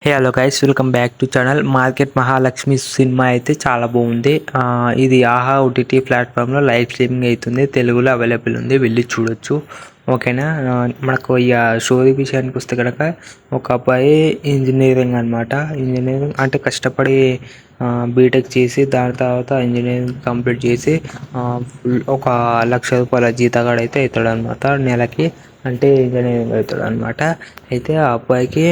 Hey hello guys, welcome back to channel. Market Mahalakshmi cinema అయితే చాలా బాగుంది. ఇది ఆహా ఓటీటీ ప్లాట్ఫామ్లో లైవ్ స్ట్రీమింగ్ అవుతుంది. తెలుగులో అవైలబుల్ ఉంది, వెళ్ళి చూడొచ్చు. ఓకేనా. మనకు ఈ స్టోరీ విషయానికి వస్తే కనుక ఒక అబ్బాయి ఇంజనీరింగ్ అనమాట. ఇంజనీరింగ్ అంటే కష్టపడి బీటెక్ చేసి దాని తర్వాత ఇంజనీరింగ్ కంప్లీట్ చేసి ఒక ₹1,00,000 జీతగాడు అయితే అవుతాడు అనమాట నెలకి. అంటే ఇంజనీరింగ్ అవుతాడు అనమాట. అయితే ఆ అబ్బాయికి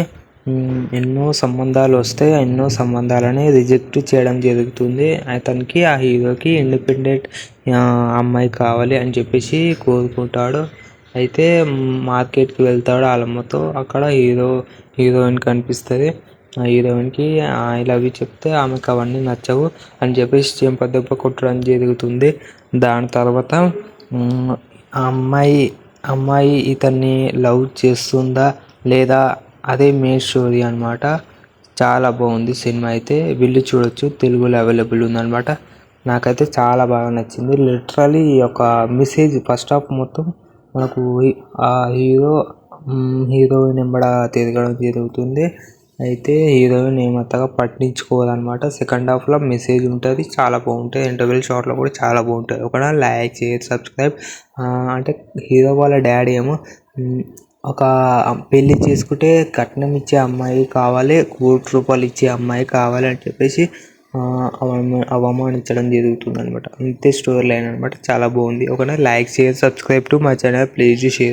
ఎన్నో సంబంధాలు వస్తాయి. ఎన్నో సంబంధాలని రిజెక్ట్ చేయడం జరుగుతుంది. అతనికి ఆ హీరోకి ఇండిపెండెంట్ అమ్మాయి కావాలి అని చెప్పేసి కోరుకుంటాడు. అయితే మార్కెట్కి వెళ్తాడు వాళ్ళమ్మతో. అక్కడ హీరోయిన్ కనిపిస్తుంది. ఆ హీరోయిన్కి ఐ లవ్ యూ చెప్తే ఆమెకు అవన్నీ నచ్చవు అని చెప్పేసి చెంపదెబ్బ కొట్టడం జరుగుతుంది. దాని తర్వాత ఆ అమ్మాయి ఇతన్ని లవ్ చేస్తుందా లేదా అదే మెయిన్ స్టోరీ అనమాట. చాలా బాగుంది సినిమా అయితే, వెళ్ళి చూడొచ్చు. తెలుగులో అవైలబుల్ ఉందన్నమాట. నాకైతే చాలా బాగా నచ్చింది. లిటరలీ ఒక మెసేజ్ ఫస్ట్ హాఫ్ మొత్తం మనకు ఆ హీరోయిన్ ఎంబడ తిరగడం జరుగుతుంది. అయితే హీరోయిన్ ఏమంతగా పట్టించుకోదన్నమాట. సెకండ్ హాఫ్లో మెసేజ్ ఉంటుంది, చాలా బాగుంటుంది. ఇంటర్వెల్ షాట్లో కూడా చాలా బాగుంటుంది. ఒక లైక్, షేర్, సబ్స్క్రైబ్. అంటే హీరో వాళ్ళ డాడీ ఏమో ఒక పెళ్లి చేసుకుంటే కట్నం ఇచ్చే అమ్మాయి కావాలి, ₹1,00,00,000 ఇచ్చే అమ్మాయి కావాలి అని చెప్పేసి అవమానించడం జరుగుతుంది అనమాట. అంతే స్టోరీ లైన్ అనమాట. చాలా బాగుంది. Like, share, subscribe to my channel, please share.